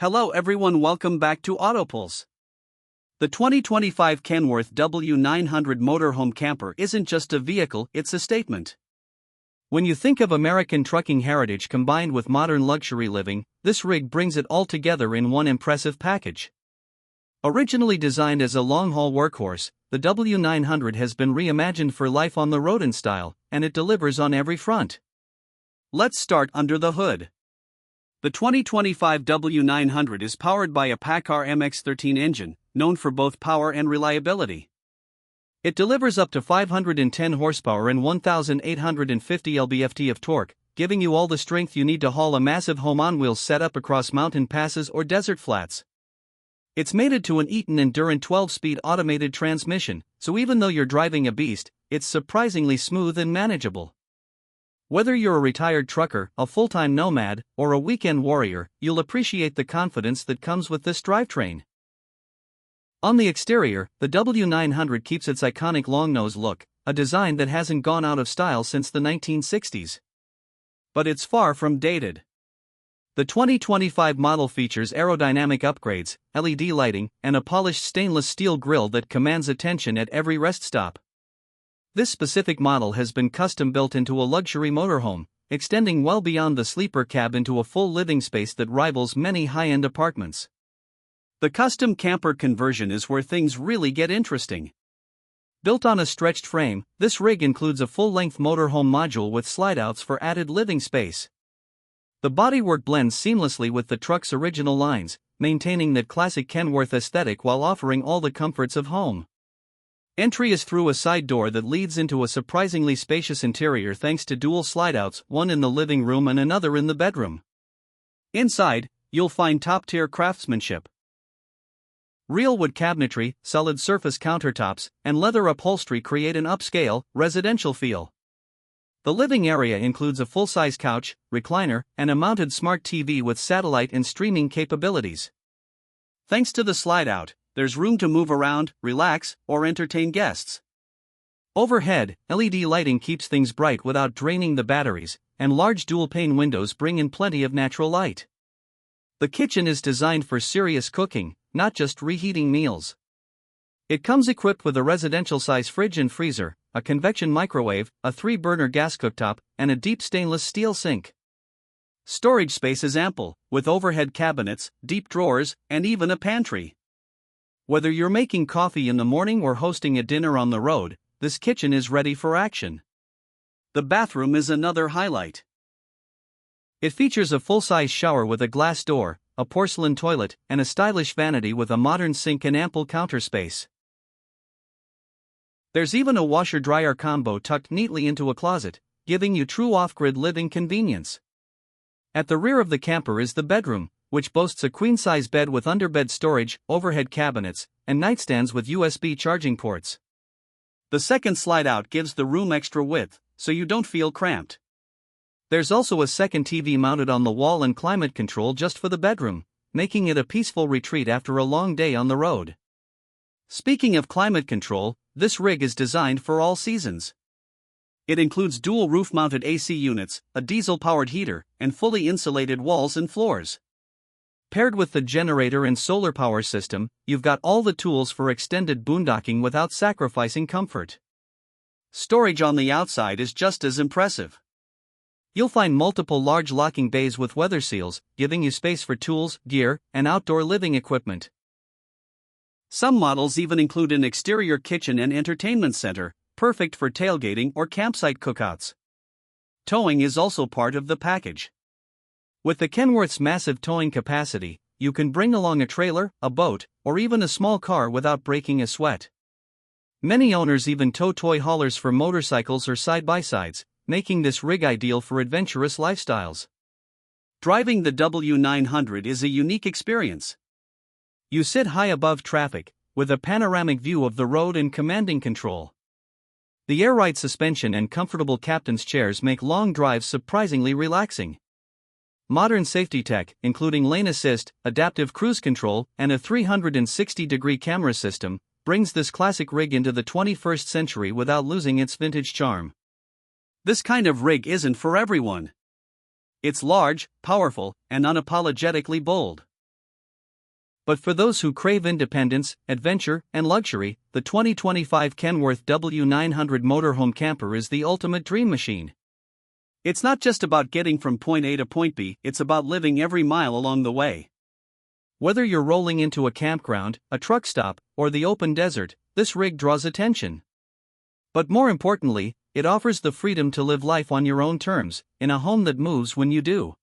Hello everyone, welcome back to Autopulse. The 2025 Kenworth W900 motorhome camper isn't just a vehicle, it's a statement. When you think of American trucking heritage combined with modern luxury living, this rig brings it all together in one impressive package. Originally designed as a long-haul workhorse, the W900 has been reimagined for life on the road in style, and it delivers on every front. Let's start under the hood. The 2025 W900 is powered by a PACCAR MX-13 engine, known for both power and reliability. It delivers up to 510 horsepower and 1,850 lb-ft of torque, giving you all the strength you need to haul a massive home-on-wheels setup across mountain passes or desert flats. It's mated to an Eaton Endurant 12-speed automated transmission, so even though you're driving a beast, it's surprisingly smooth and manageable. Whether you're a retired trucker, a full-time nomad, or a weekend warrior, you'll appreciate the confidence that comes with this drivetrain. On the exterior, the W900 keeps its iconic long-nose look, a design that hasn't gone out of style since the 1960s. But it's far from dated. The 2025 model features aerodynamic upgrades, LED lighting, and a polished stainless steel grille that commands attention at every rest stop. This specific model has been custom-built into a luxury motorhome, extending well beyond the sleeper cab into a full living space that rivals many high-end apartments. The custom camper conversion is where things really get interesting. Built on a stretched frame, this rig includes a full-length motorhome module with slide-outs for added living space. The bodywork blends seamlessly with the truck's original lines, maintaining that classic Kenworth aesthetic while offering all the comforts of home. Entry is through a side door that leads into a surprisingly spacious interior thanks to dual slide-outs, one in the living room and another in the bedroom. Inside, you'll find top-tier craftsmanship. Real wood cabinetry, solid surface countertops, and leather upholstery create an upscale, residential feel. The living area includes a full-size couch, recliner, and a mounted smart TV with satellite and streaming capabilities. Thanks to the slide-out, there's room to move around, relax, or entertain guests. Overhead, LED lighting keeps things bright without draining the batteries, and large dual-pane windows bring in plenty of natural light. The kitchen is designed for serious cooking, not just reheating meals. It comes equipped with a residential-size fridge and freezer, a convection microwave, a 3-burner gas cooktop, and a deep stainless steel sink. Storage space is ample, with overhead cabinets, deep drawers, and even a pantry. Whether you're making coffee in the morning or hosting a dinner on the road, this kitchen is ready for action. The bathroom is another highlight. It features a full-size shower with a glass door, a porcelain toilet, and a stylish vanity with a modern sink and ample counter space. There's even a washer-dryer combo tucked neatly into a closet, giving you true off-grid living convenience. At the rear of the camper is the bedroom, which boasts a queen-size bed with underbed storage, overhead cabinets, and nightstands with USB charging ports. The second slide-out gives the room extra width, so you don't feel cramped. There's also a second TV mounted on the wall and climate control just for the bedroom, making it a peaceful retreat after a long day on the road. Speaking of climate control, this rig is designed for all seasons. It includes dual roof-mounted AC units, a diesel-powered heater, and fully insulated walls and floors. Paired with the generator and solar power system, you've got all the tools for extended boondocking without sacrificing comfort. Storage on the outside is just as impressive. You'll find multiple large locking bays with weather seals, giving you space for tools, gear, and outdoor living equipment. Some models even include an exterior kitchen and entertainment center, perfect for tailgating or campsite cookouts. Towing is also part of the package. With the Kenworth's massive towing capacity, you can bring along a trailer, a boat, or even a small car without breaking a sweat. Many owners even tow toy haulers for motorcycles or side-by-sides, making this rig ideal for adventurous lifestyles. Driving the W900 is a unique experience. You sit high above traffic, with a panoramic view of the road and commanding control. The air-ride suspension and comfortable captain's chairs make long drives surprisingly relaxing. Modern safety tech, including lane assist, adaptive cruise control, and a 360-degree camera system, brings this classic rig into the 21st century without losing its vintage charm. This kind of rig isn't for everyone. It's large, powerful, and unapologetically bold. But for those who crave independence, adventure, and luxury, the 2025 Kenworth W900 motorhome camper is the ultimate dream machine. It's not just about getting from point A to point B, it's about living every mile along the way. Whether you're rolling into a campground, a truck stop, or the open desert, this rig draws attention. But more importantly, it offers the freedom to live life on your own terms, in a home that moves when you do.